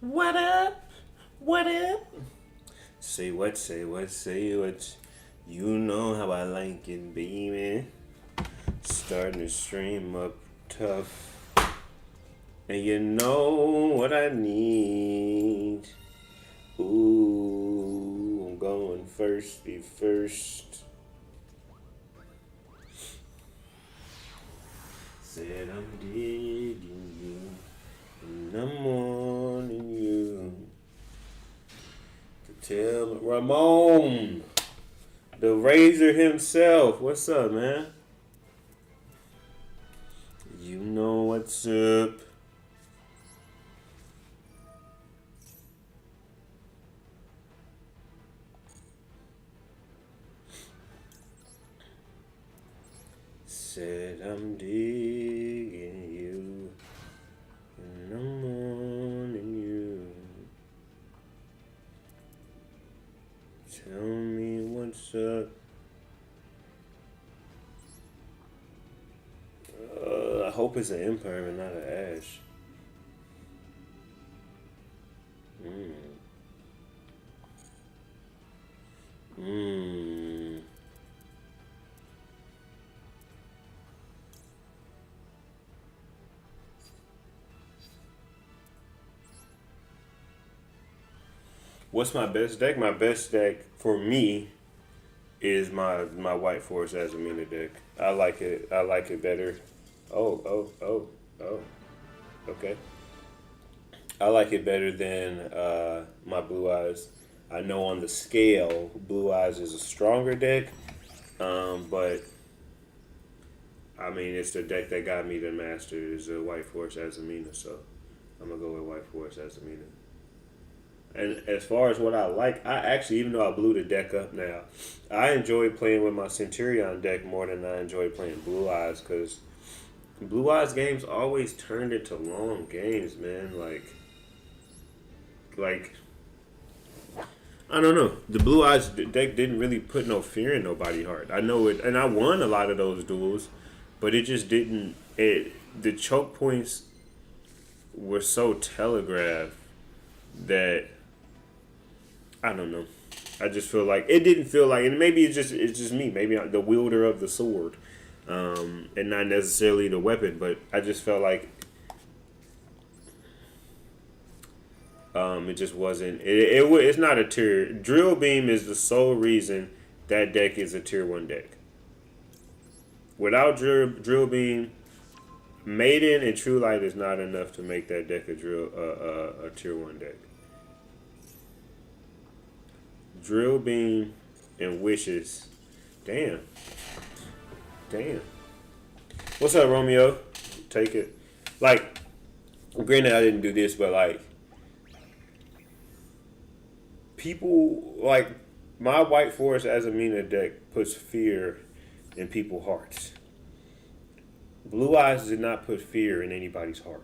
What up? What up? Say what, say what, say what. You know how I like it, baby. Starting to stream up tough. And you know what I need. Ooh, I'm going first, be first. Said I'm digging you, and I'm wanting you to tell Ramon, the Razor himself. What's up, man? You know what's up. Said I'm digging you, and I'm wanting you. Tell me what's up. I hope it's an Empire and not an Ash. Mmm. What's my best deck? My best deck for me is my White Forest Azamina deck. I like it. I like it better. Oh. Okay. I like it better than my Blue Eyes. I know on the scale, Blue Eyes is a stronger deck, but I mean it's the deck that got me to master is a White Forest Azamina, so I'm gonna go with White Forest Azamina. And as far as what I like, I actually, even though I blew the deck up now, I enjoy playing with my Centurion deck more than I enjoy playing Blue Eyes because Blue Eyes games always turned into long games, man. Like I don't know. The Blue Eyes deck didn't really put no fear in nobody's heart. I know it, and I won a lot of those duels, but it just didn't. The choke points were so telegraphed that I don't know. I just feel like it didn't feel like, and maybe it's just me. Maybe I'm the wielder of the sword, and not necessarily the weapon. But I just felt like it just wasn't. It's not a tier. Drill Beam is the sole reason that deck is a tier 1 deck. Without Drill Beam, Maiden and True Light is not enough to make that deck a tier 1 deck. Drill Beam and Wishes. Damn. What's up, Romeo? Take it. Like, granted, I didn't do this, but like, people like my White Forest Azamina deck puts fear in people's hearts. Blue Eyes did not put fear in anybody's heart.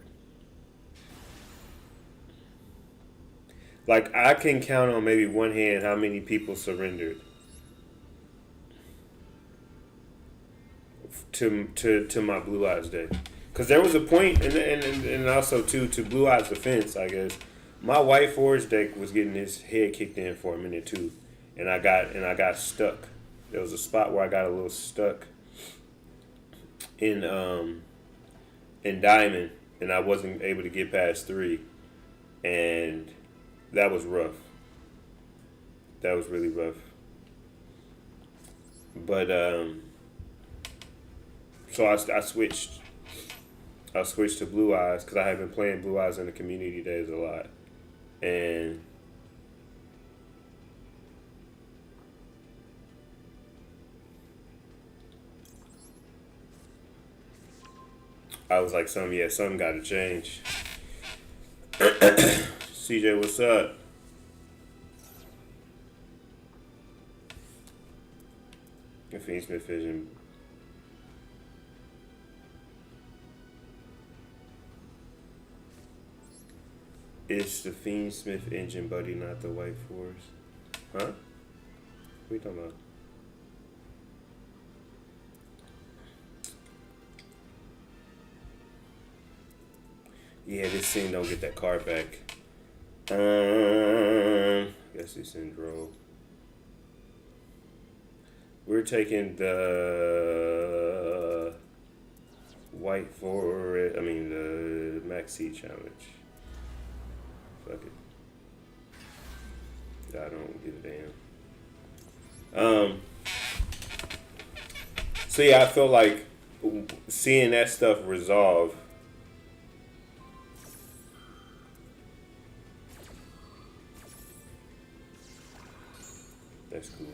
Like I can count on maybe one hand how many people surrendered to my Blue Eyes deck. Because there was a point, and also to Blue Eyes' defense, I guess, my White Forest deck was getting his head kicked in for a minute too, and I got stuck. There was a spot where I got a little stuck in Diamond, and I wasn't able to get past 3, and that was rough. That was really rough. But so I switched. I switched to Blue Eyes because I have been playing Blue Eyes in the community days a lot, and I was like, something got to change. CJ, what's up? Fiend Smith Vision. It's the Fiend Smith engine, buddy, not the White Force. Huh? What are you talking about? Yeah, this scene don't get that card back. Guess it's in draw. We're taking the white for it. I mean the maxi challenge. Fuck it. I don't give a damn. So yeah, I feel like seeing that stuff resolve. That's cool.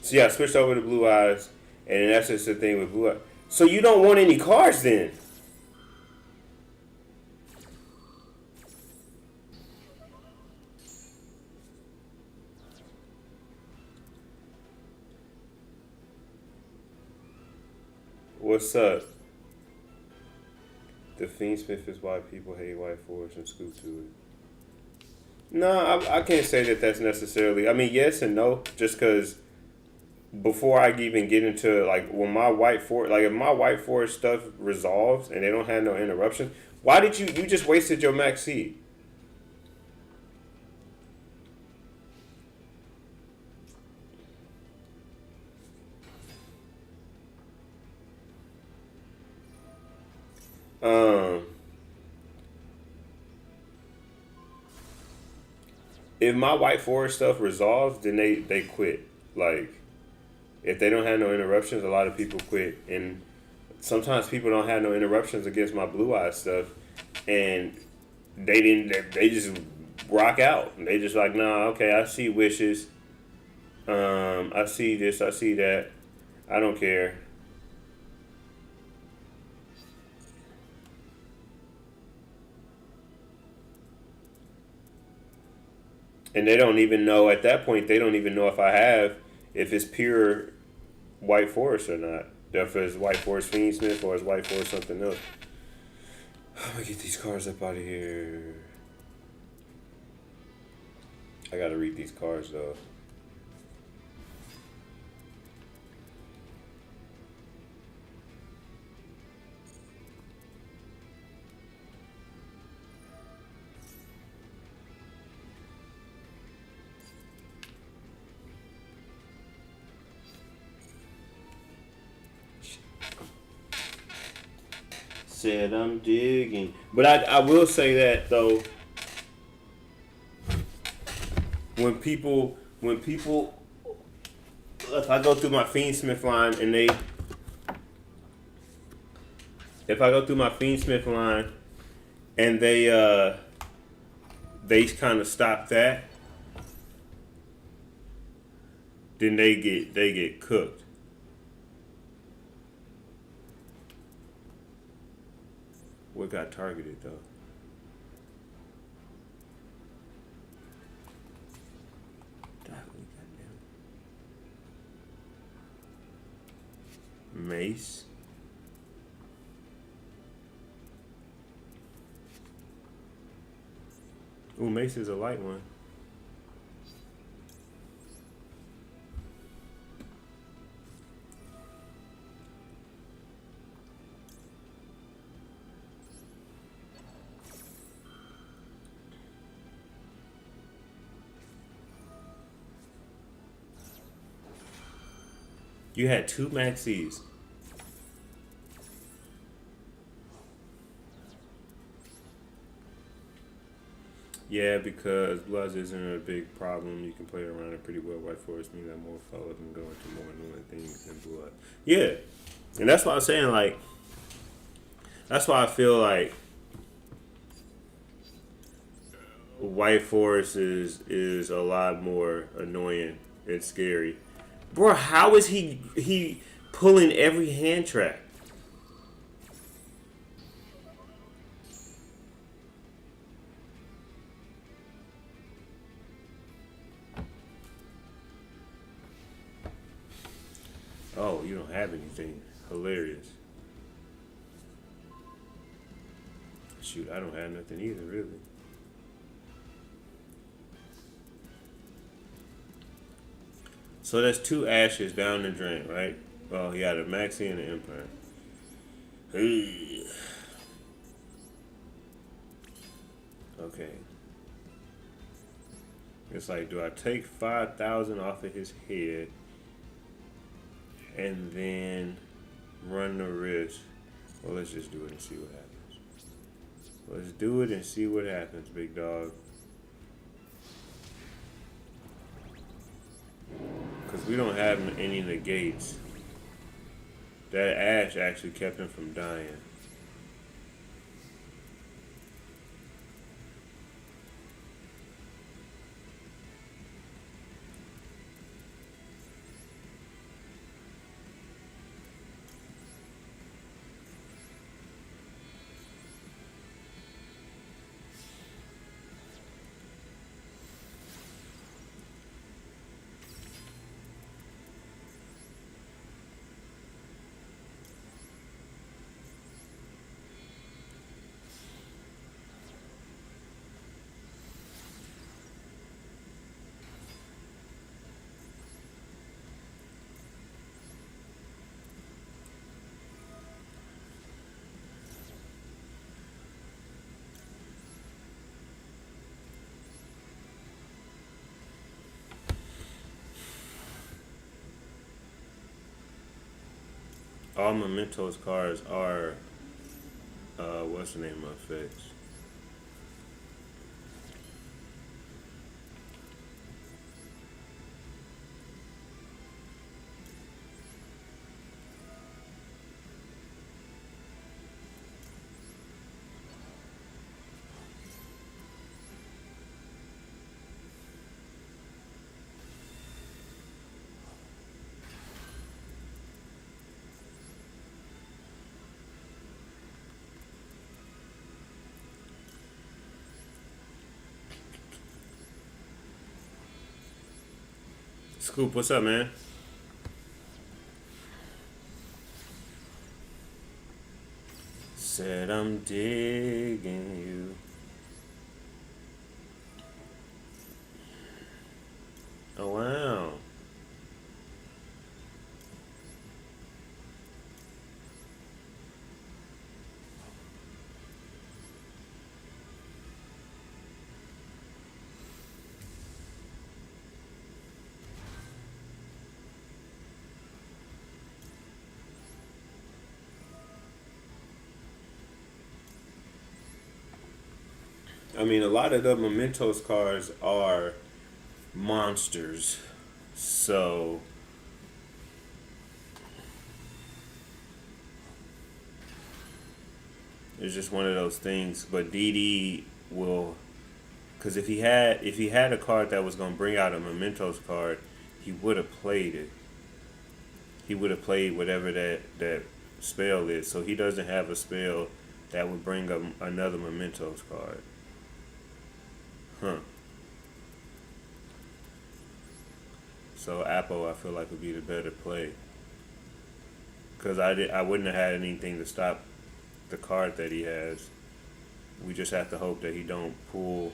So yeah, I switched over to Blue Eyes, and that's just the thing with Blue Eyes. So you don't want any cards then? What's up? The Fiendsmith is why people hate White Forest and scoop to it. No, I can't say that that's necessarily. I mean, yes and no. Just because before I even get into like when my White Forest, like if my White Forest stuff resolves and they don't have no interruptions, why did you just wasted your max seed? Um, if my White Forest stuff resolves, then they quit. Like if they don't have no interruptions, a lot of people quit, and sometimes people don't have no interruptions against my Blue Eye stuff, and they didn't. They just rock out. They just like, nah, okay, I see wishes. I see this, I see that. I don't care. And they don't even know at that point. They don't even know if it's pure White Forest or not. If it's White Forest Fiendsmith or it's White Forest something else. I'm gonna get these cards up out of here. I gotta read these cards though. Said I'm digging, but I will say that though. When people if I go through my Fiendsmith line and if I go through my Fiendsmith line and they kind of stop that, then they get cooked. What got targeted though? Golly, goddamn. Mace. Ooh, Mace is a light one. You had two maxis. Yeah, because Bloods isn't a big problem. You can play around it pretty well. White Forest means that more follow can go into more annoying things than Blood. Yeah, and that's why I'm saying like that's why I feel like White Forest is a lot more annoying and scary. Bro, how is he pulling every hand track? Oh, you don't have anything. Hilarious. Shoot, I don't have nothing either, really. So that's two ashes down the drain, right? Well, he had a Maxi and an Empire. Hey. Okay. It's like, do I take 5,000 off of his head and then run the risk? Well, let's just do it and see what happens. Let's do it and see what happens, big dog. Because we don't have any negates. That ash actually kept him from dying. All Mementos cards are, what's the name of effects? Scoop, what's up, man? Said I'm digging you. Oh, wow. I mean, a lot of the Mementos cards are monsters. So, it's just one of those things. But DD will, because if he had a card that was gonna bring out a Mementos card, he would have played it. He would have played whatever that spell is. So he doesn't have a spell that would bring up another Mementos card. Huh. So Apple, I feel like would be the better play because I wouldn't have had anything to stop the card that he has. We just have to hope that he don't pull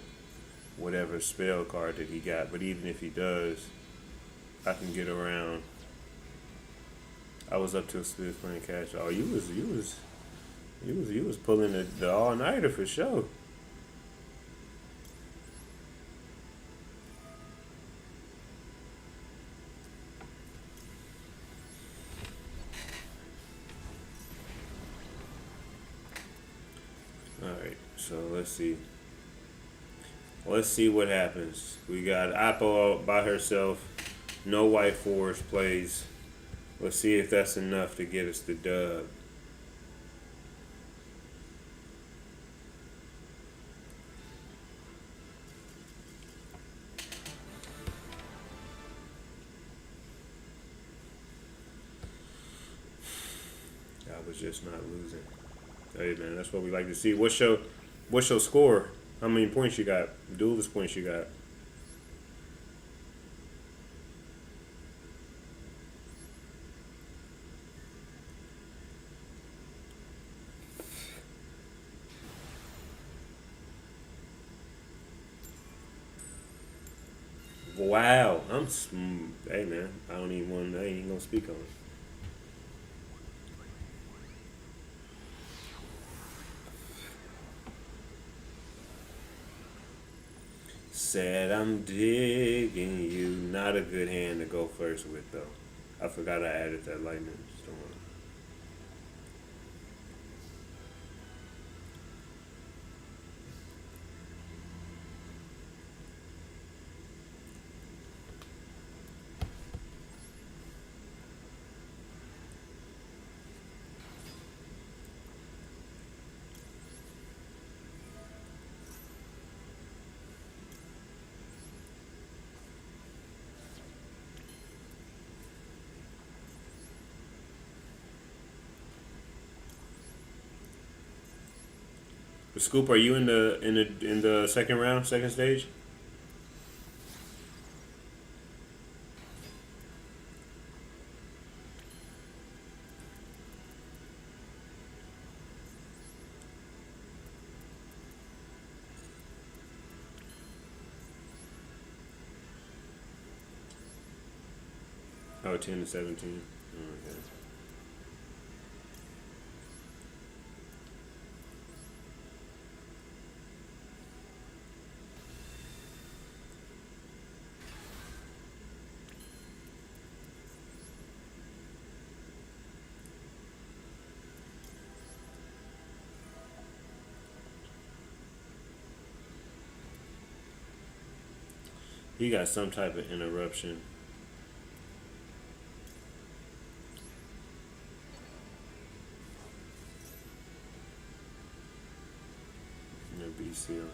whatever spell card that he got. But even if he does, I can get around. I was up till Smith playing cash. Oh, you was pulling the all nighter for sure. All right, so let's see. Let's see what happens. We got Apple by herself. No white force plays. Let's see if that's enough to get us the dub. I was just not losing. Hey man, that's what we like to see. What's your score? How many points you got? Duelist points you got? Wow, hey man, I don't even want. I ain't even gonna speak on it. Said I'm digging you. Not a good hand to go first with though. I forgot I added that lightning storm. Scoop, are you in the second round, second stage? Oh, 10 to 17. Okay. He got some type of interruption. In the BCL.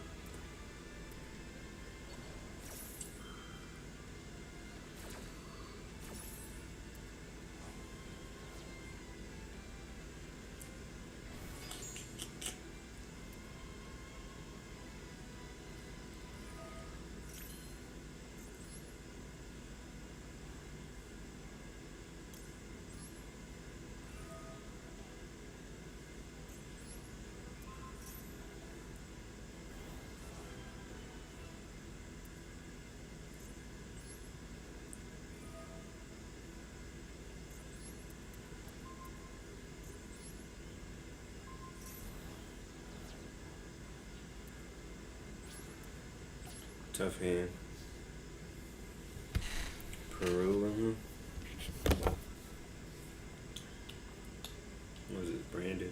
Tough hand. Peru. What was it? Brandon.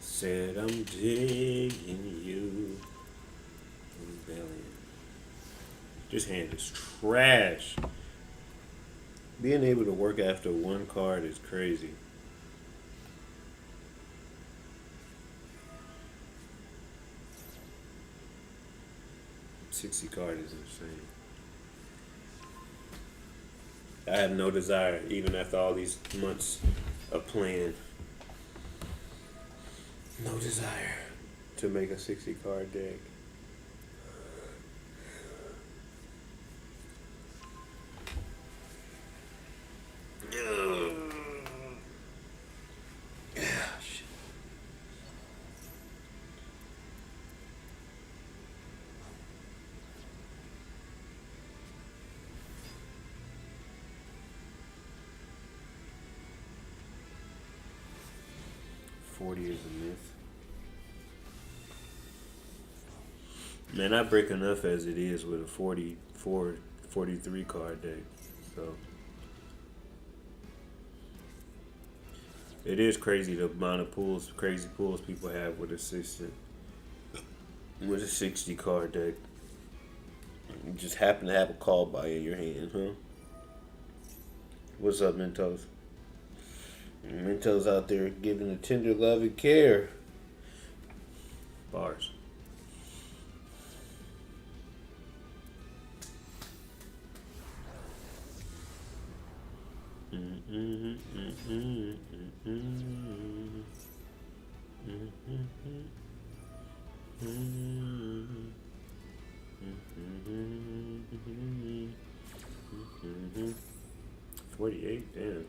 Said I'm digging you. Rebellion. This hand is trash. Being able to work after one card is crazy. $60 card is insane. I have no desire, even after all these months of playing, no desire to make a 60 card deck. Shit. 40 is a myth. Man, I break enough as it is with a 44, 43 card deck. So it is crazy the amount of crazy pulls people have with a 60 card deck. You just happen to have a call by in your hand, huh? What's up, Mentos? Mentos out there giving the tender love and care. Bars. Mm-hmm. 48, damn.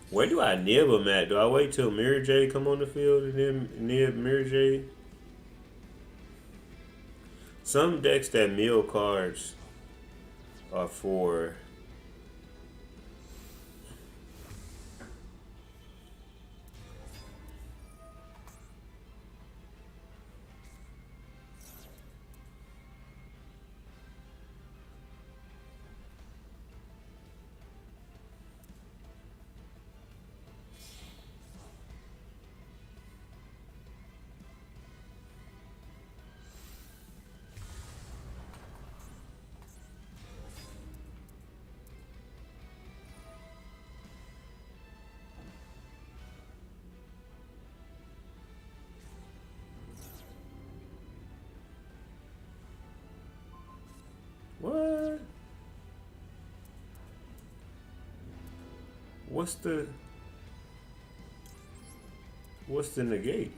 Where do I nib him at? Do I wait till Mary J come on the field and then nib Mary J? Some decks that mill cards are for. What? What's the negate?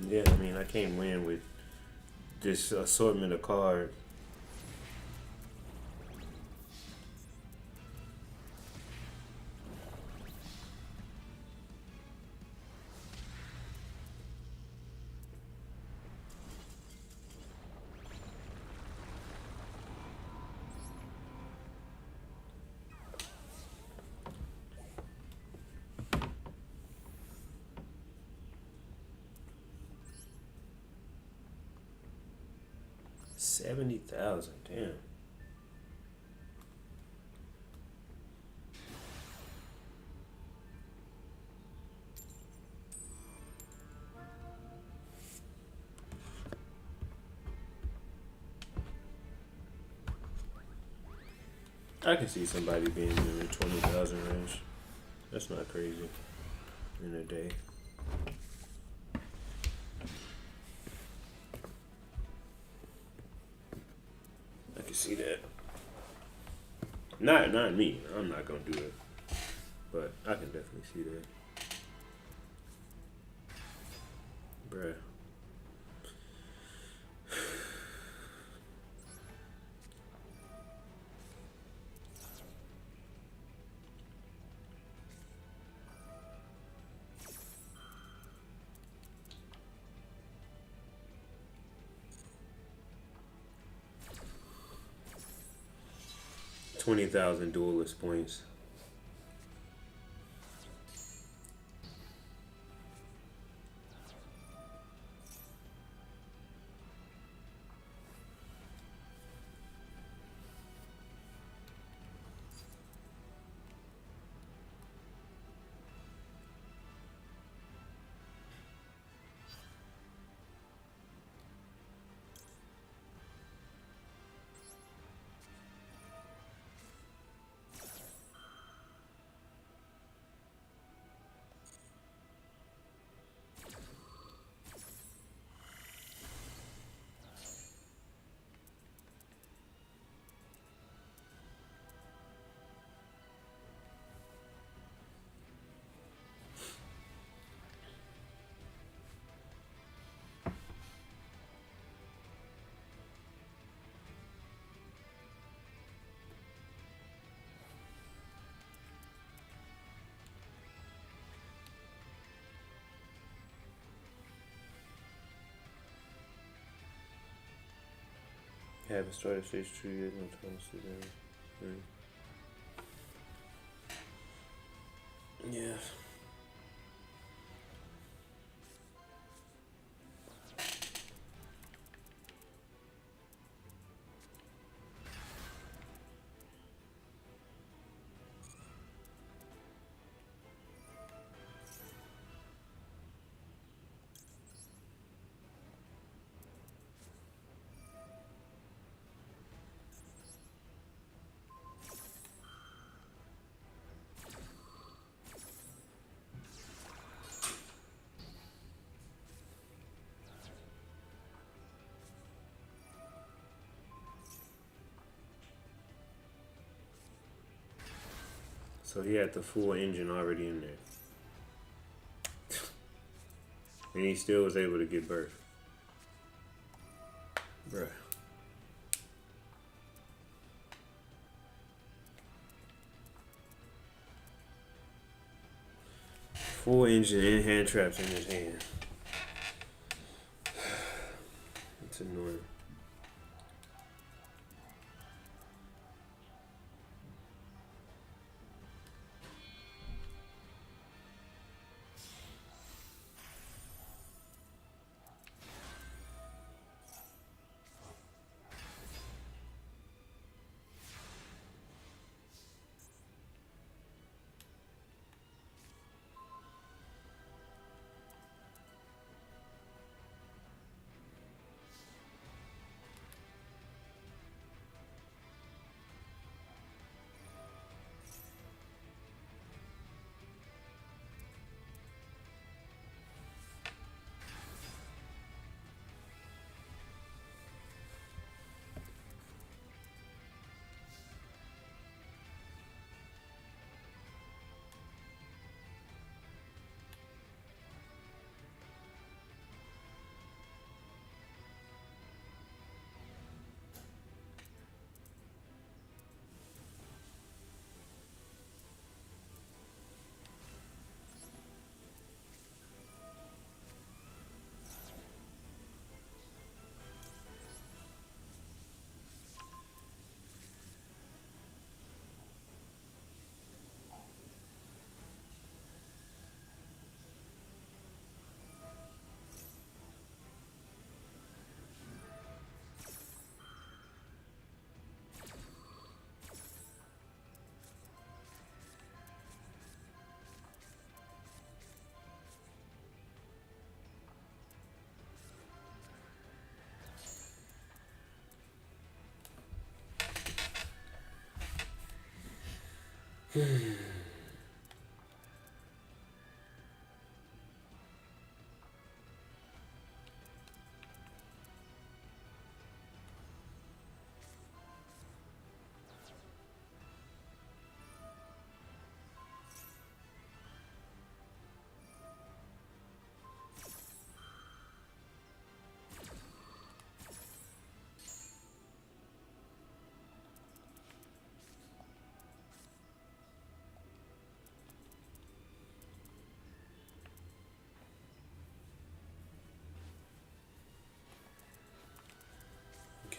Yeah, I mean, I can't win with this assortment of cards. $70,000, damn. I can see somebody being in the 20,000 range. That's not crazy in a day. I can see that. Not me. I'm not gonna do it, but I can definitely see that, bruh. $20,000 duelist points. Haven't started stage 2 yet. No time to sit down. Yeah. So he had the full engine already in there. and he still was able to give birth. Bruh. Full engine and hand traps in his hand. It's annoying.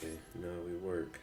Okay, now we work.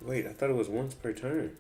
Wait, I thought it was once per turn.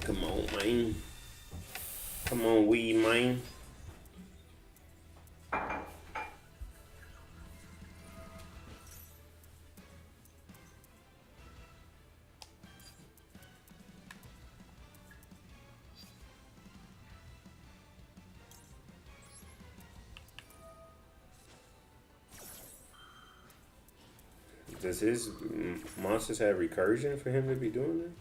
Come on, man. Come on, weed, man. Does his monsters have recursion for him to be doing that?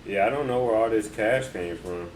Yeah, I don't know where all this cash came from.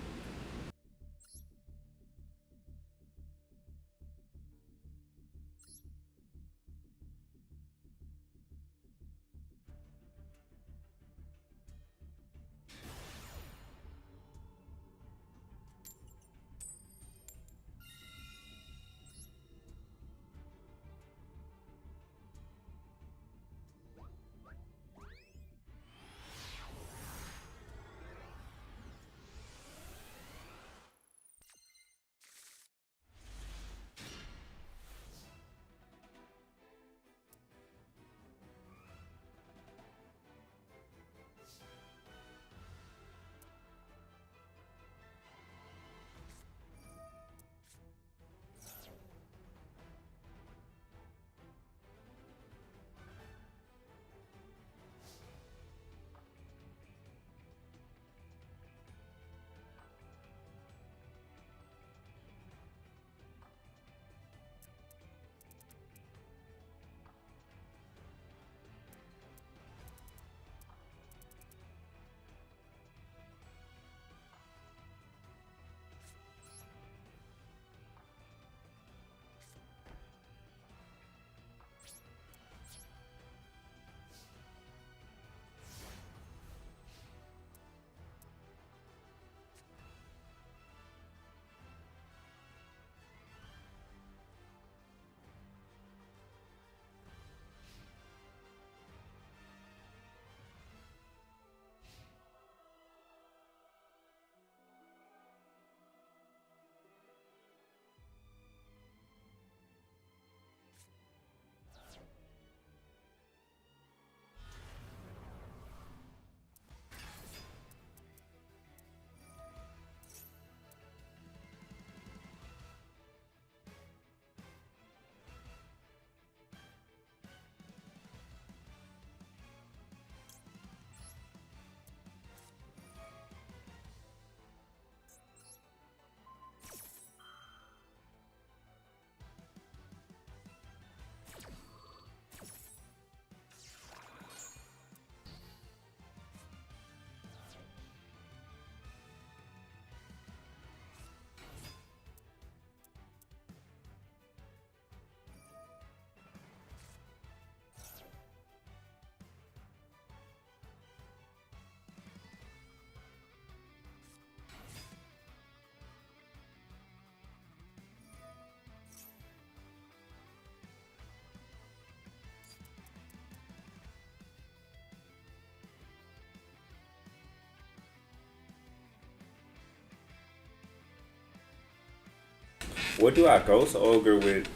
What do I ghost ogre with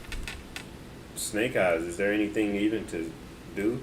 snake eyes? Is there anything even to do?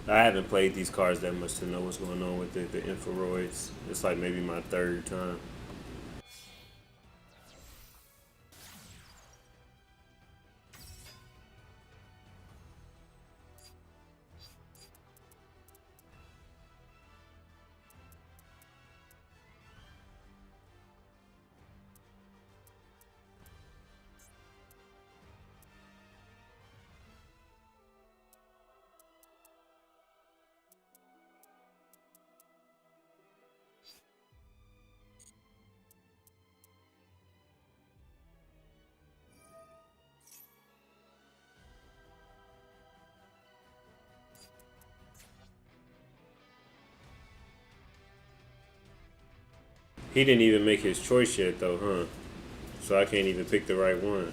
I haven't played these cards that much to know what's going on with it. The infraroids. It's like maybe my third time. He didn't even make his choice yet, though, huh? So I can't even pick the right one.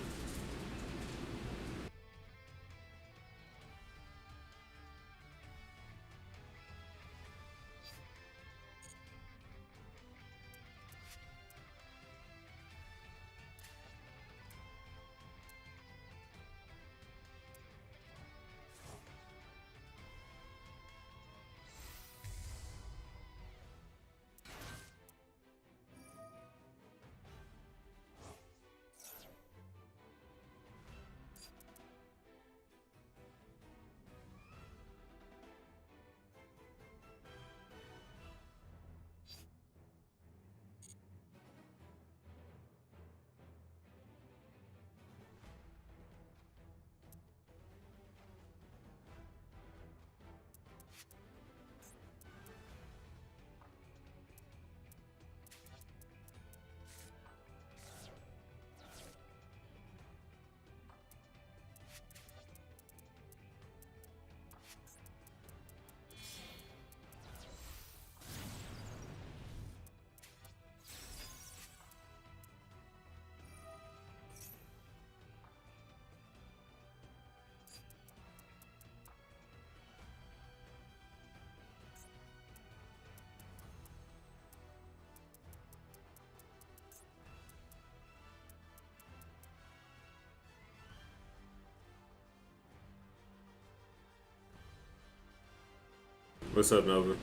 What's up, Nova?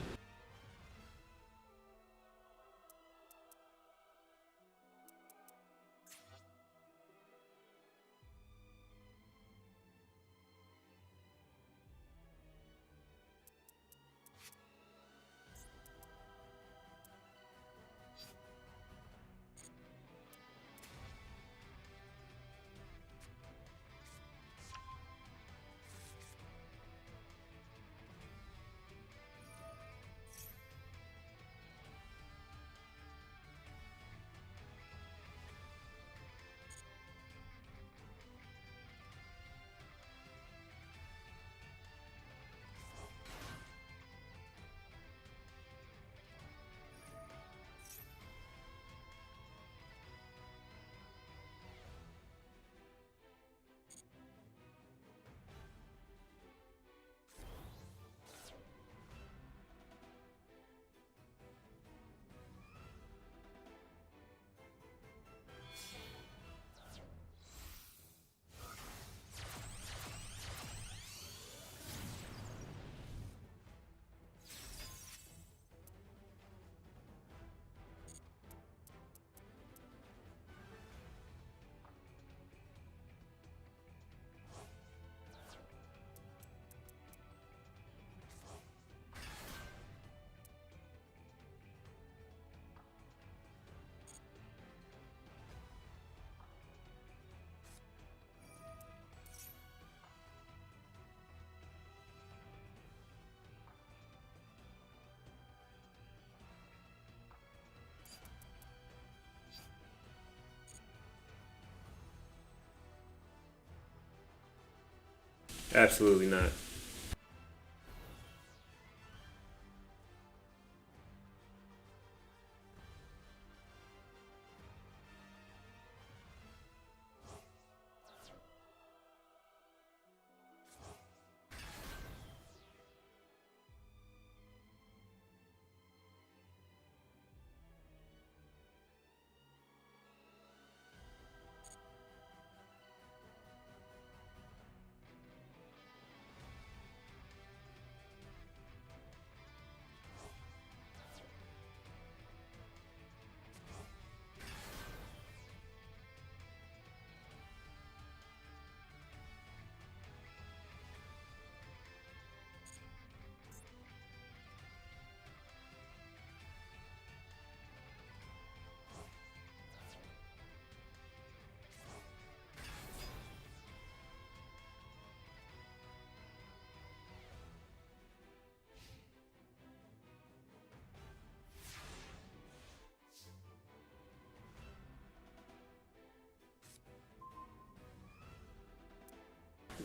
Absolutely not.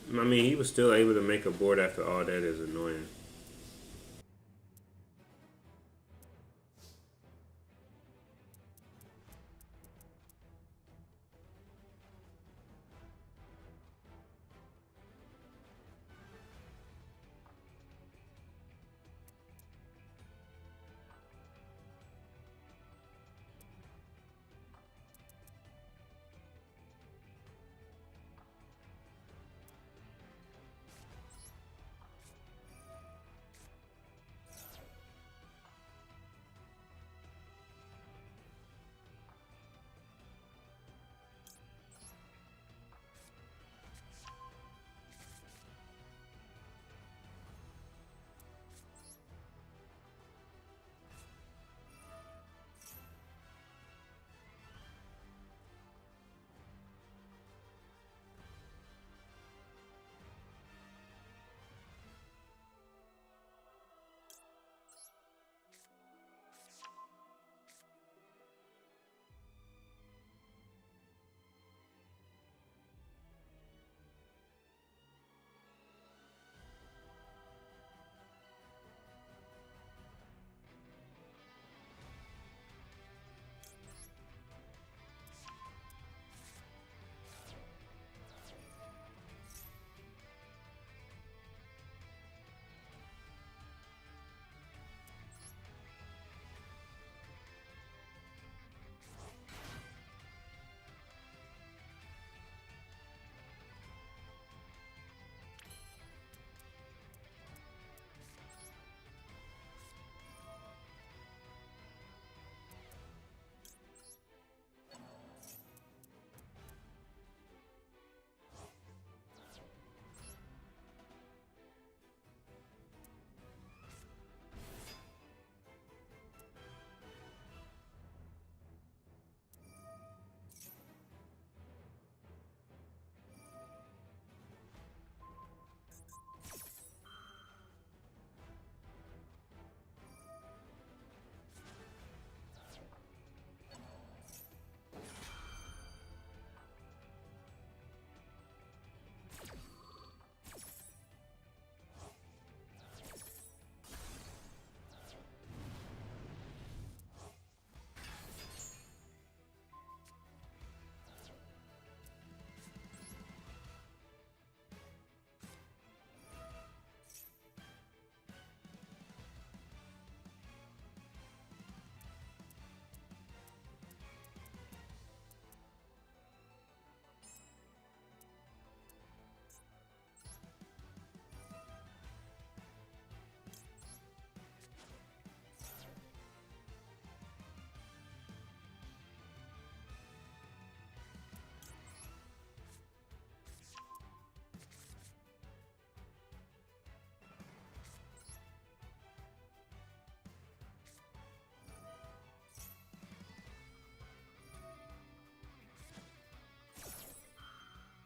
I mean, he was still able to make a board after all that is annoying.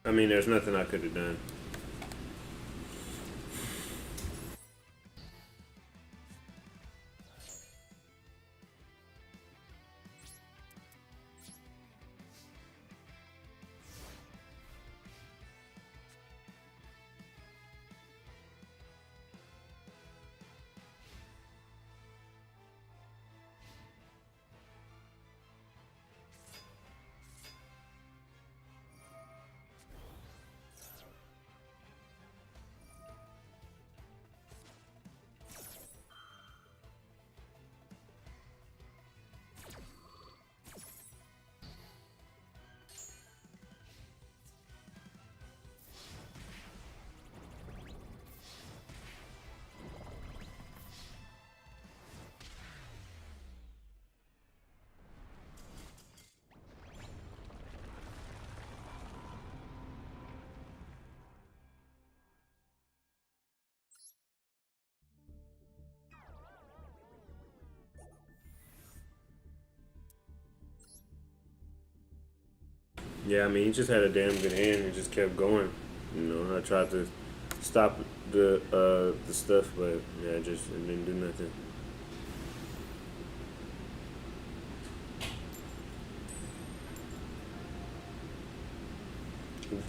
I mean, there's nothing I could have done. Yeah, I mean, he just had a damn good hand and just kept going. You know, I tried to stop the stuff, but yeah, it didn't do nothing.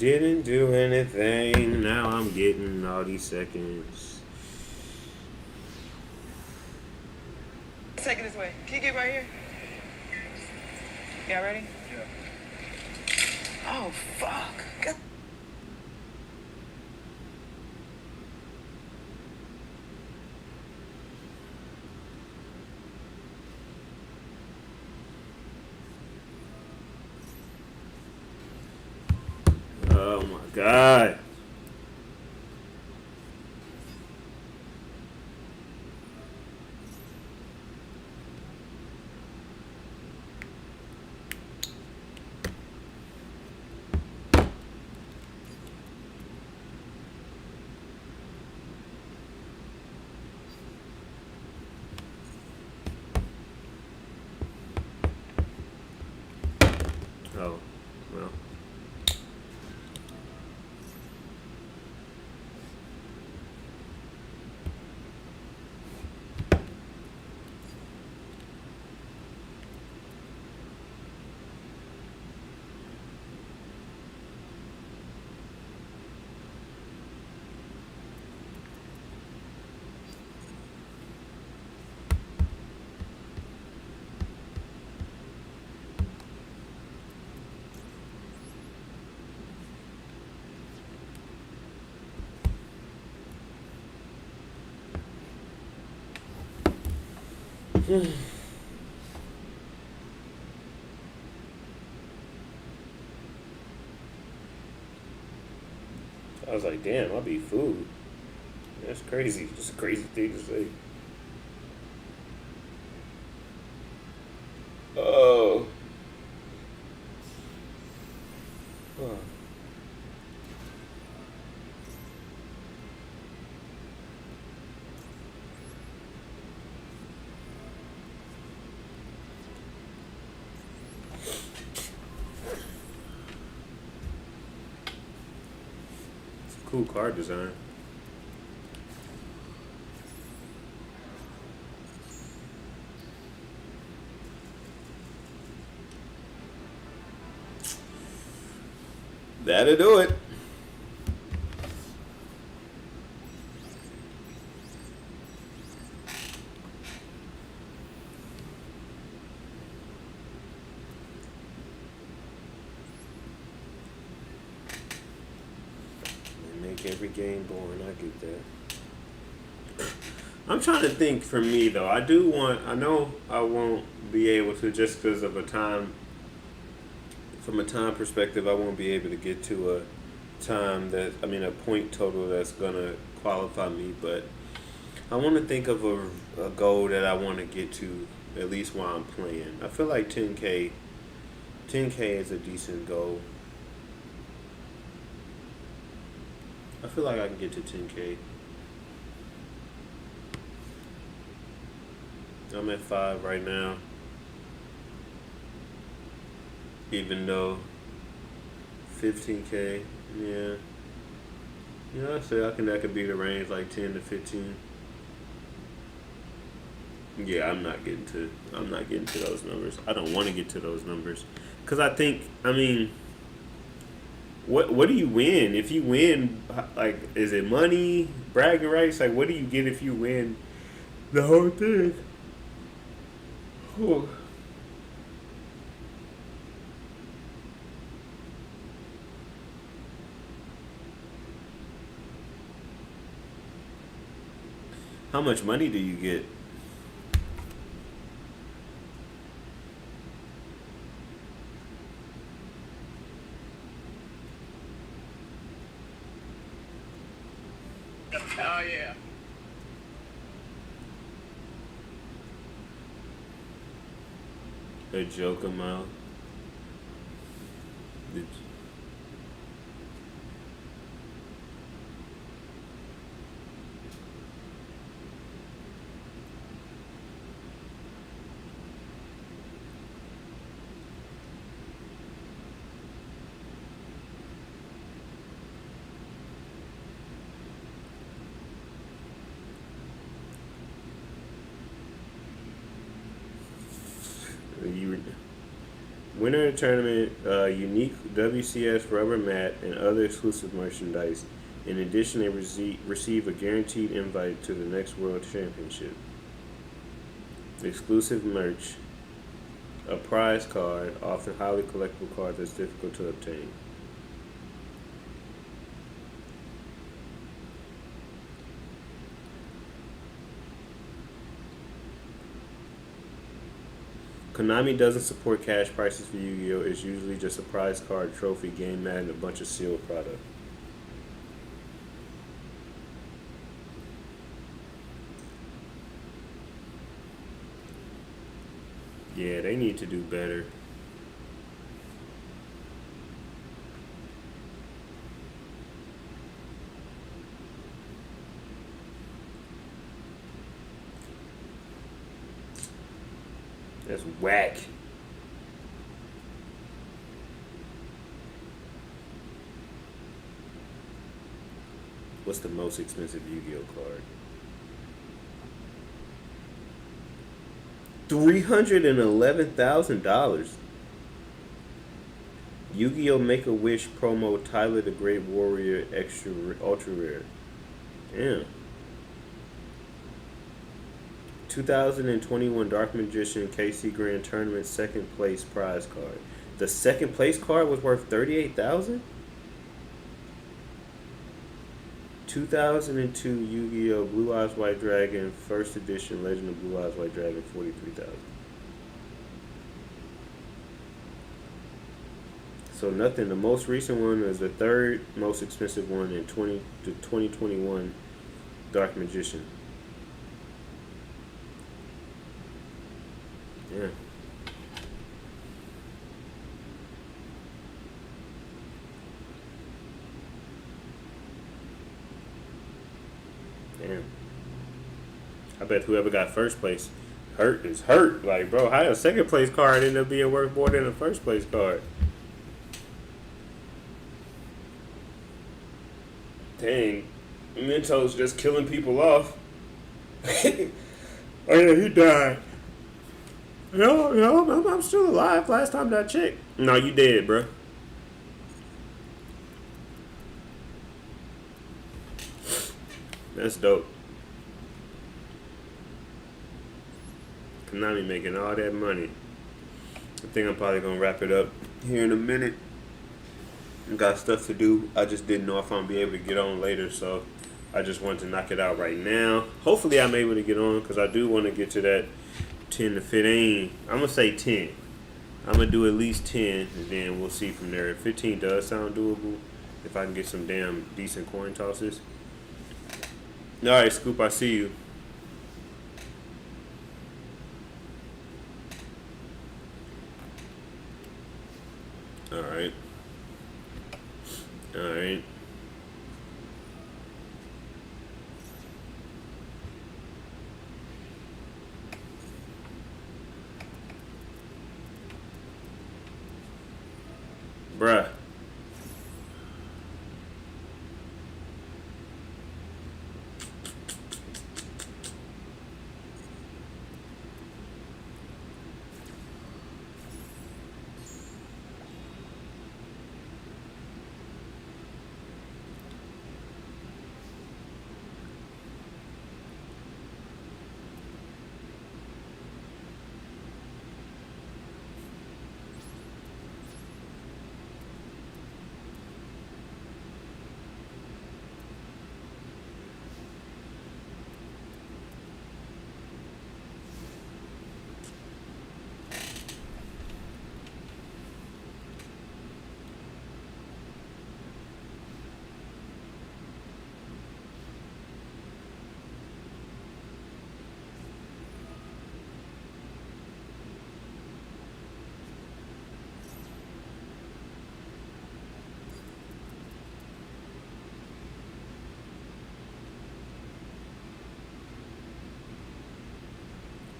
Didn't do anything. Now I'm getting all these seconds. Take it this way. Can you get right here? Y'all ready? Yeah. Oh, fuck. God. Oh my god. Oh, well. I was like, damn, I'll be food. That's crazy. It's a crazy thing to say. Oh. Huh. It's a cool card design. That'll do it. They make every game boring. I get that. I'm trying to think for me though. I know I won't be able to just because of a time. From a time perspective, I won't be able to get to a point total that's gonna qualify me. But I want to think of a goal that I want to get to at least while I'm playing. I feel like 10K is a decent goal. I feel like I can get to 10K. I'm at 5 right now. Even though 15K, yeah. Yeah, I say that could be the range, like 10 to 15. Yeah, I'm not getting to those numbers. I don't want to get to those numbers. Cause I think, what do you win? If you win, like, is it money, bragging rights? Like, what do you get if you win the whole thing? Whew. How much money do you get? Oh yeah. A joke amount? Did- You winner of the tournament, unique WCS rubber mat, and other exclusive merchandise. In addition, they receive a guaranteed invite to the next World Championship. Exclusive merch, a prize card, often highly collectible card that's difficult to obtain. Konami doesn't support cash prices for Yu-Gi-Oh! It's usually just a prize card, trophy, game mat, and a bunch of sealed product. Yeah, they need to do better. That's whack. What's the most expensive Yu-Gi-Oh card? $311,000. Yu-Gi-Oh! Make-A-Wish promo Tyler the Great Warrior extra ultra rare. Damn. 2021 Dark Magician KC Grand Tournament second place prize card. The second place card was worth $38,000. 2002 Yu-Gi-Oh! Blue Eyes White Dragon first edition Legend of Blue Eyes White Dragon, $43,000. So nothing. The most recent one is the third most expensive one in the 2021 Dark Magician. Yeah. Damn. I bet whoever got first place is hurt. Like, bro, how a second place card end up being worth more than a first place card? Dang. Mentos just killing people off. Oh yeah, he died. No, I'm still alive. Last time that checked. No, you dead, bro. That's dope. Konami making all that money. I think I'm probably gonna wrap it up here in a minute. Got stuff to do. I just didn't know if I'm gonna be able to get on later, so I just wanted to knock it out right now. Hopefully I'm able to get on because I do want to get to that 10 to 15. I'm gonna say 10. I'm gonna do at least 10, and then we'll see from there. 15 does sound doable if I can get some damn decent coin tosses. All right, Scoop, I see you. All right. All right. Bruh.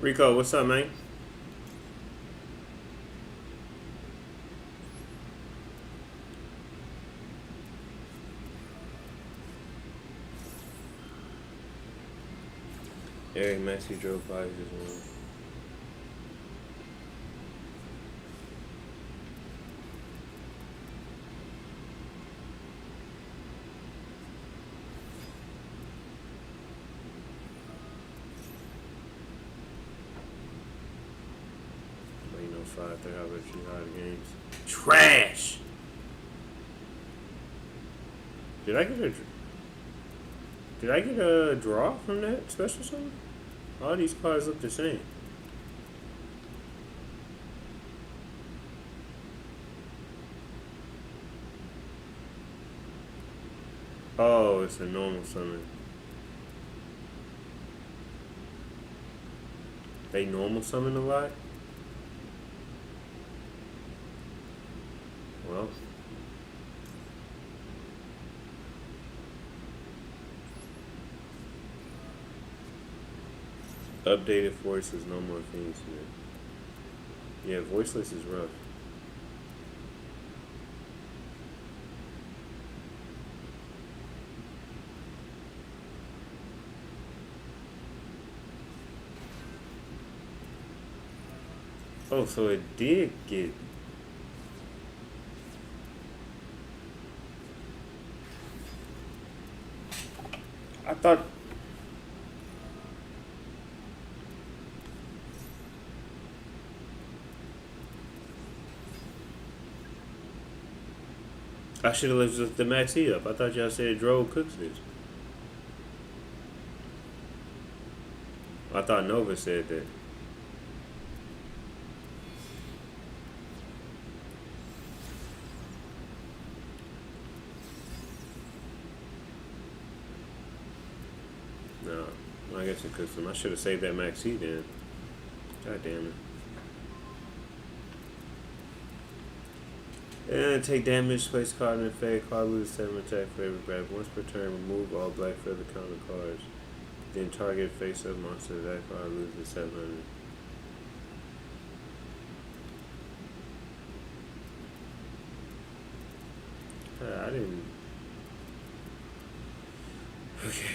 Rico, what's up, man? Eric Massey drove by this one. 5 3 how about you hard games. Trash! Did I get a draw from that special summon? All these cards look the same. Oh, it's a normal summon. They normal summon a lot? Well. Updated voices, no more things, man. Yeah, voiceless is rough. Oh, so it did get... I thought... I should have left the maxi up. I thought y'all said it drove cooks this. I thought Nova said that. No, I guess it cooks them. I should have saved that maxi then. God damn it. And take damage, place card in effect, card loses 7 attack for every grab. Once per turn, remove all black feather counter cards. Then target face up monster that card loses 700. I didn't. Okay.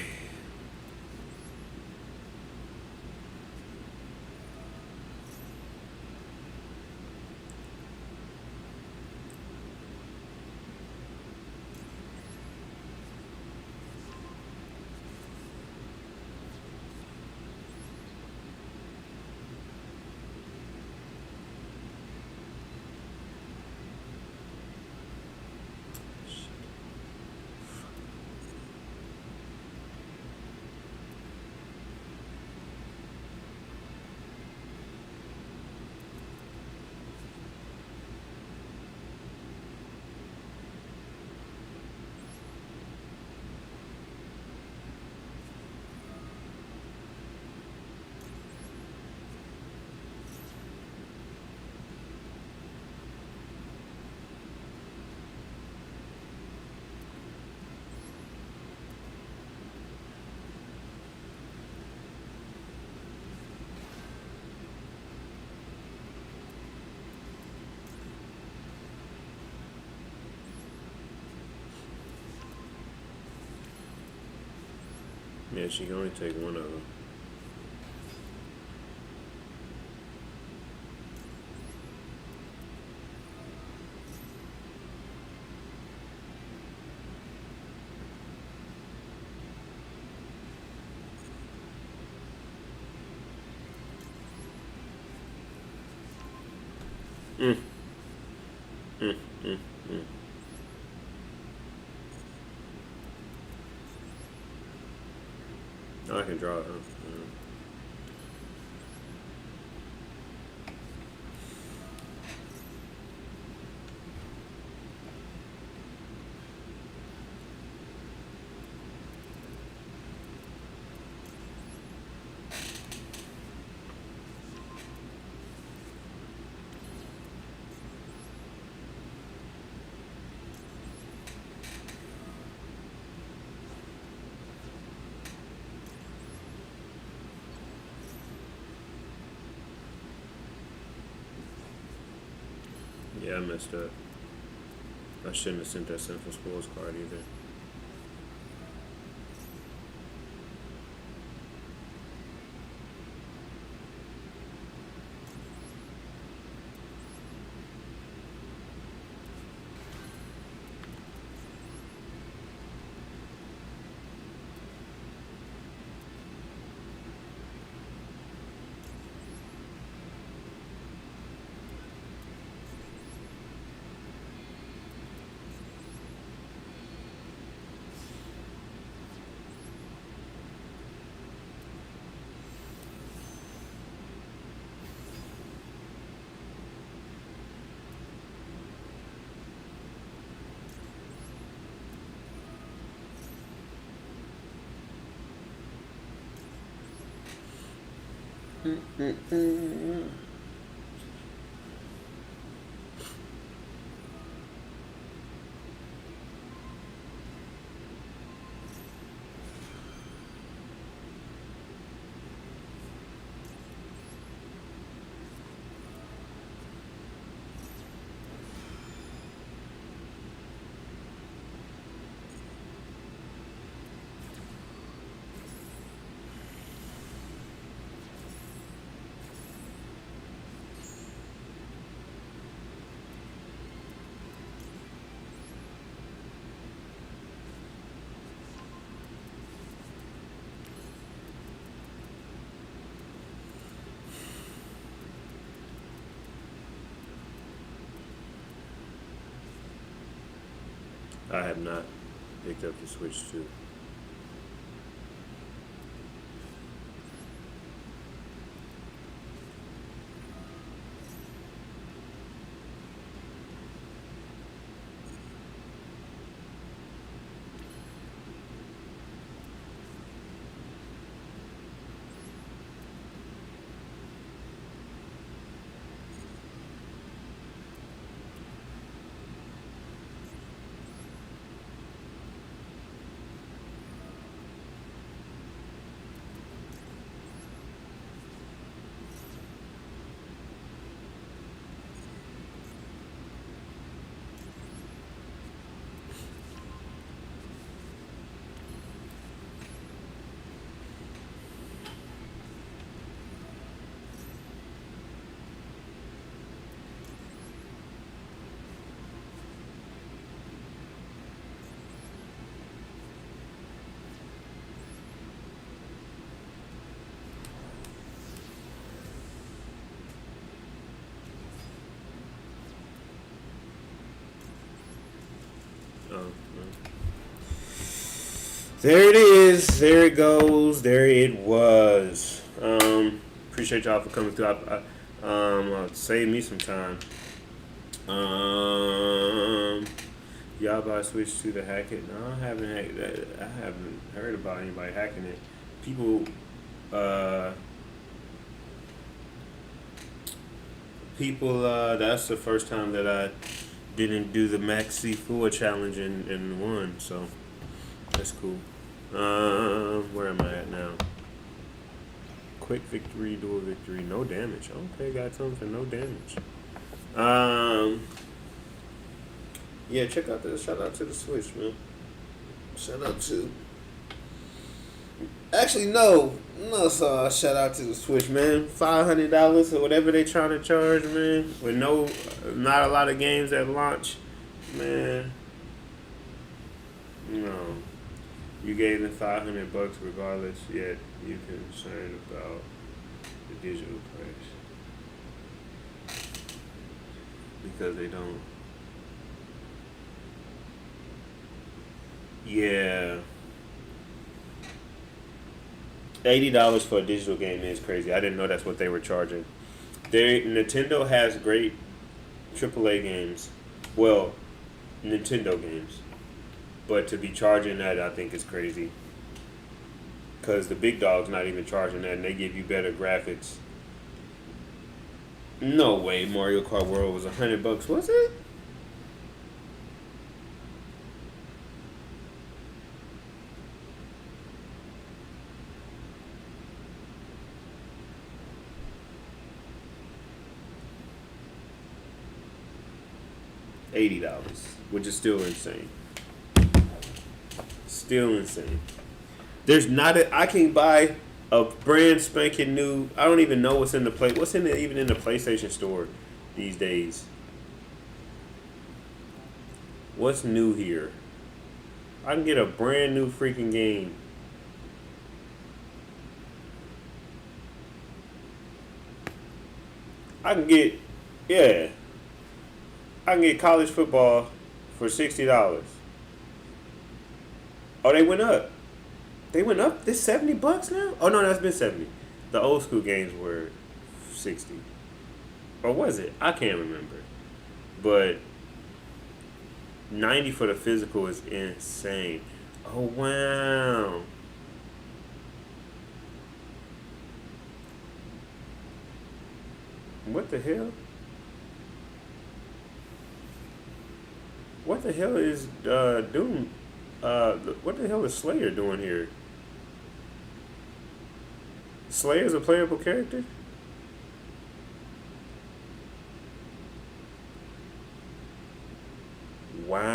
Yeah, she can only take one of them. Mm. Mm, mm, mm. Oh, I can draw it, huh? Yeah, I messed up. I shouldn't have sent that Sinful Spoils card either. I have not picked up the Switch 2. Oh, there it is. There it goes. There it was. Appreciate y'all for coming through. Save me some time. Y'all about to switch to the hack it? No, I haven't hacked that. I haven't heard about anybody hacking it. People, that's the first time that I didn't do the Maxi Fua challenge and won, so that's cool. Where am I at now? Quick victory, dual victory, no damage. Okay, got something for no damage. Yeah, check out this. Shout out to the Switch, man. Shout out to. Actually, no, so shout out to the Switch, man. $500 or whatever they trying to charge, man. With not a lot of games at launch, man. No, you gave them $500 regardless. Yet you concerned about the digital price because they don't. Yeah. $80 for a digital game is crazy. I didn't know that's what they were charging. Nintendo has great AAA games. Well, Nintendo games. But to be charging that, I think is crazy. Because the big dog's not even charging that, and they give you better graphics. No way Mario Kart World was $100, was it? $80, which is still insane. Still insane. There's not I can buy a brand spanking new. I don't even know what's in the even in the PlayStation Store these days. What's new here? I can get a brand new freaking game. I can get college football for $60. Oh, they went up. They went up. This $70 now? Oh no, that's been 70. The old school games were 60. Or was it? I can't remember. But 90 for the physical is insane. Oh wow. What the hell? What the hell is Doom? What the hell is Slayer doing here? Slayer's a playable character? Wow.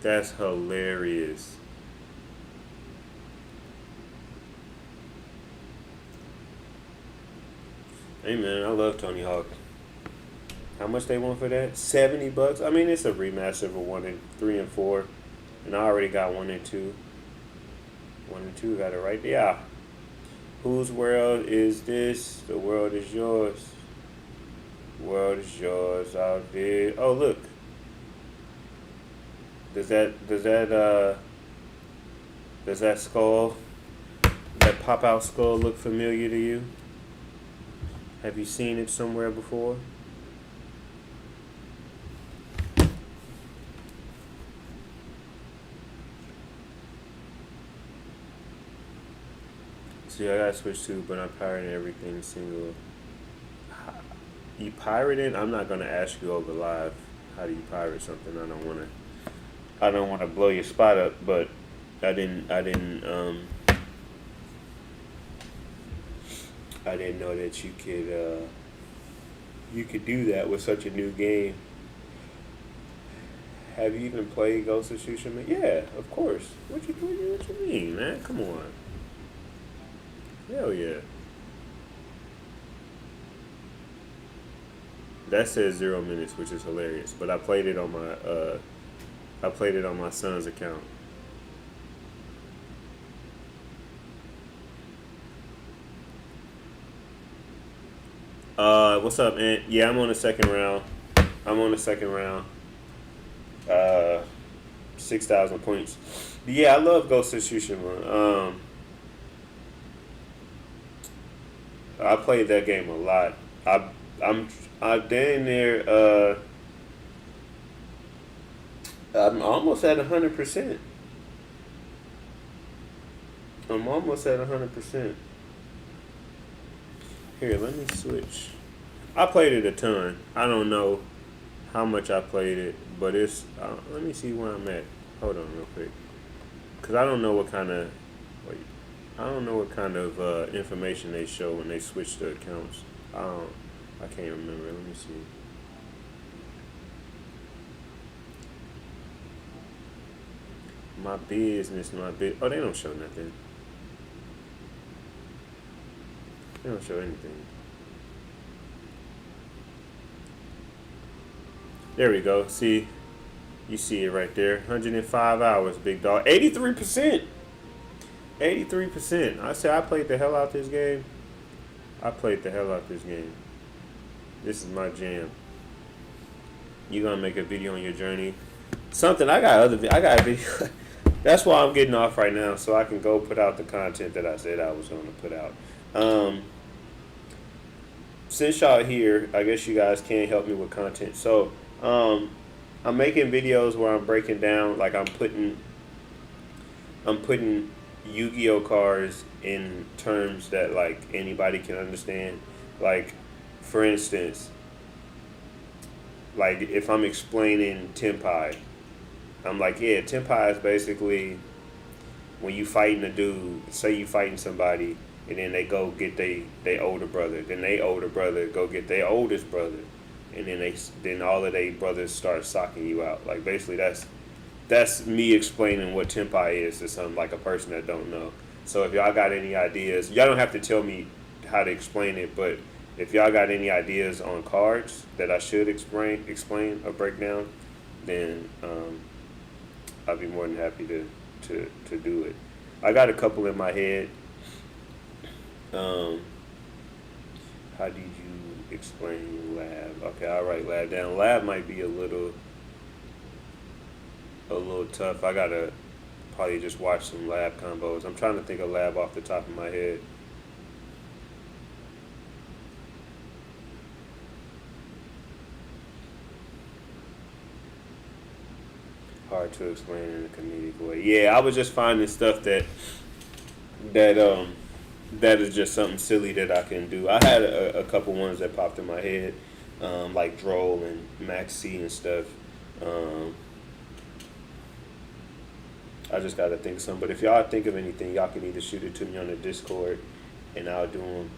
That's hilarious. Hey man, I love Tony Hawk. How much they want for that? $70. I mean, it's a remaster of 1 and 3 and 4, and I already got 1 and 2. 1 and 2 got it right there. Whose world is this? The world is yours. World is yours out there. Oh look. Does that skull, that pop out skull look familiar to you? Have you seen it somewhere before? See, I gotta switch to, but I'm pirating everything single. You pirating? I'm not gonna ask you over live. How do you pirate something? I don't wanna blow your spot up, but I didn't know that you could do that with such a new game. Have you even played Ghost of Tsushima? Yeah, of course. What you mean, man? Come on. Hell yeah. That says 0 minutes, which is hilarious. But I played it on my son's account. What's up, man? Yeah, I'm on the second round. 6,000 points. But yeah, I love Ghost of Tsushima. I played that game a lot. I'm damn near. I'm almost at 100%. I'm almost at 100%. Here, let me switch. I played it a ton. I don't know how much I played it, but it's. Let me see where I'm at. Hold on, real quick, cause I don't know what kind of. Wait, I don't know what kind of information they show when they switch the accounts. I can't remember. Let me see. My business, Oh, they don't show nothing. They don't show anything. There we go. See, you see it right there. 105 hours, big dog. 83%. 83%. I said I played the hell out this game. This is my jam. You gonna make a video on your journey? Something. I got a video. That's why I'm getting off right now, so I can go put out the content that I said I was gonna put out. Since y'all here, I guess you guys can help me with content. So, I'm making videos where I'm breaking down, like I'm putting Yu-Gi-Oh cards in terms that like anybody can understand. Like, for instance, like if I'm explaining Tenpai, I'm like, yeah, Tenpai is basically when you fighting a dude, say you fighting somebody, and then they go get they older brother, then they older brother go get their oldest brother, and then all of they brothers start socking you out. Like basically that's me explaining what Tenpai is to some like a person that don't know. So if y'all got any ideas, y'all don't have to tell me how to explain it, but if y'all got any ideas on cards that I should explain or break down, then I'll be more than happy to do it. I got a couple in my head. How did you explain lab? Okay, I'll write lab down. Lab might be a little tough. I gotta probably just watch some lab combos. I'm trying to think of lab off the top of my head. Hard to explain in a comedic way. Yeah, I was just finding stuff that that is just something silly that I can do. I had a couple ones that popped in my head, like Droll and Maxi and stuff. Um, I just gotta think of some. But if y'all think of anything, y'all can either shoot it to me on the Discord, and I'll do them.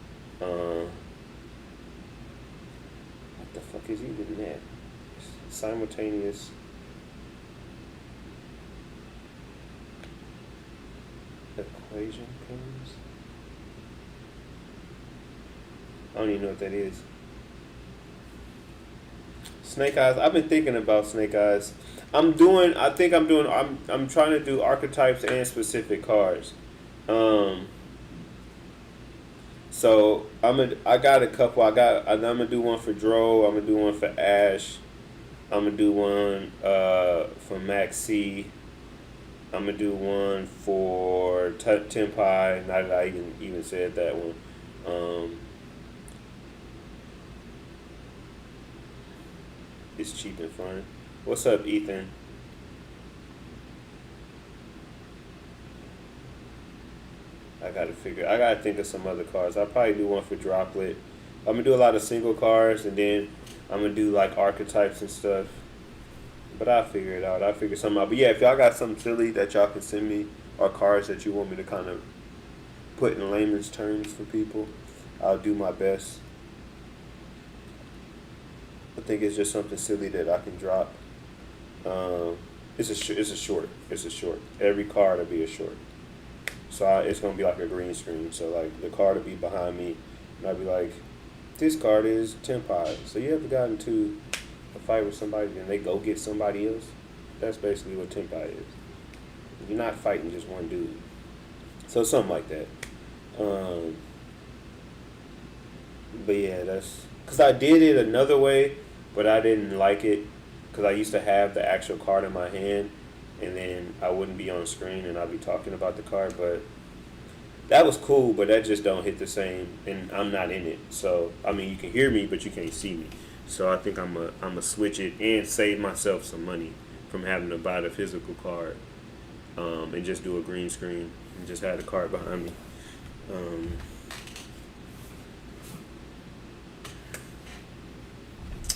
What the fuck is even that? Simultaneous. Equation comes. I don't even know what that is. Snake Eyes. I've been thinking about Snake Eyes. I'm trying to do archetypes and specific cards. Um, I got a couple. I'm gonna do one for Dro. I'm gonna do one for Ash. I'm gonna do one for Max C. I'm gonna do one for Tempai. Now that I even said that one. It's cheap and fun. What's up, Ethan? I gotta think of some other cards. I'll probably do one for Droplet. I'm gonna do a lot of single cards, and then I'm gonna do like archetypes and stuff. But I'll figure it out. I'll figure something out. But yeah, if y'all got something silly that y'all can send me, or cards that you want me to kind of put in layman's terms for people, I'll do my best. I think it's just something silly that I can drop. It's a short. It's a short. Every card will be a short. So it's gonna be like a green screen. So like the card will be behind me, and I'll be like, "This card is Tempai." So you ever gotten into a fight with somebody and they go get somebody else? That's basically what Tempai is. You're not fighting just one dude. So something like that. But yeah, that's because I did it another way, but I didn't like it because I used to have the actual card in my hand, and then I wouldn't be on screen and I'd be talking about the card. But that was cool, but that just don't hit the same, and I'm not in it. So I mean, you can hear me, but you can't see me. So I think I'm a switch it and save myself some money from having to buy the physical card, and just do a green screen and just have the card behind me. Um,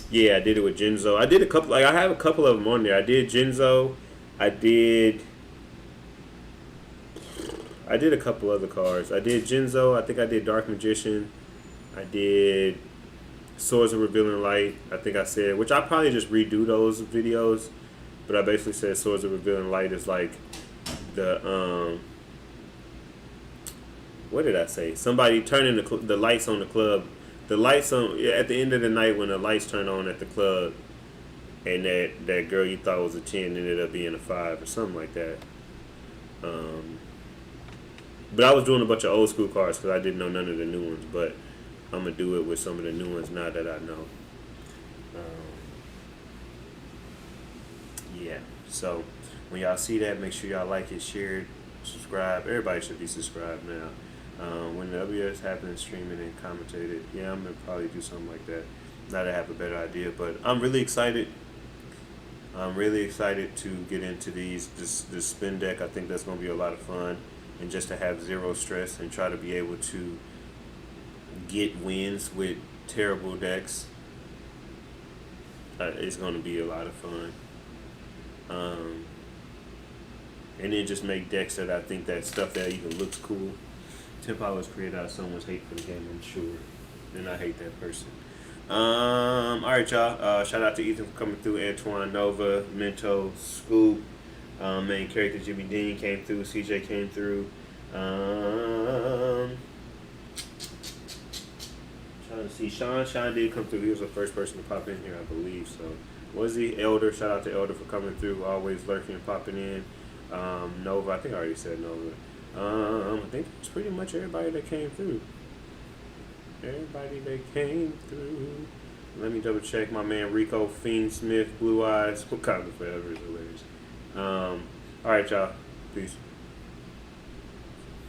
Yeah, I did it with Genzo. I did a couple. Like I have a couple of them on there. I did Genzo. I did. I did a couple other cards. I did Genzo. I think I did Dark Magician. I did Swords of Revealing Light. I think I said, which I probably just redo those videos, but I basically said Swords of Revealing Light is like the what did I say? Somebody turning the lights on the club. The lights on at the end of the night when the lights turn on at the club, and that girl you thought was a 10 ended up being a 5 or something like that. But I was doing a bunch of old school cards because I didn't know none of the new ones. But I'm gonna do it with some of the new ones now that I know. Yeah. So when y'all see that, make sure y'all like it, share it, subscribe. Everybody should be subscribed now. When the WS happens, streaming and commentated. Yeah, I'm gonna probably do something like that. Now that I have a better idea, but I'm really excited. I'm really excited to get into this spin deck. I think that's gonna be a lot of fun, and just to have zero stress and try to be able to get wins with terrible decks. It's gonna be a lot of fun. And then just make decks that I think that stuff that even looks cool. Tempo was created out of someone's hate for the game, I'm sure. And I hate that person. Alright, y'all. Shout out to Ethan for coming through. Antoine Nova, Minto, Scoop, main character Jimmy Dean came through. CJ came through. Trying to see. Sean did come through. He was the first person to pop in here, I believe. So, was he? Elder. Shout out to Elder for coming through. Always lurking and popping in. Nova. I think I already said Nova. I think it's pretty much everybody that came through. Everybody that came through. Let me double check. My man Rico, Fiend Smith, Blue Eyes. Wakanda Forever is hilarious. Alright, y'all. Peace.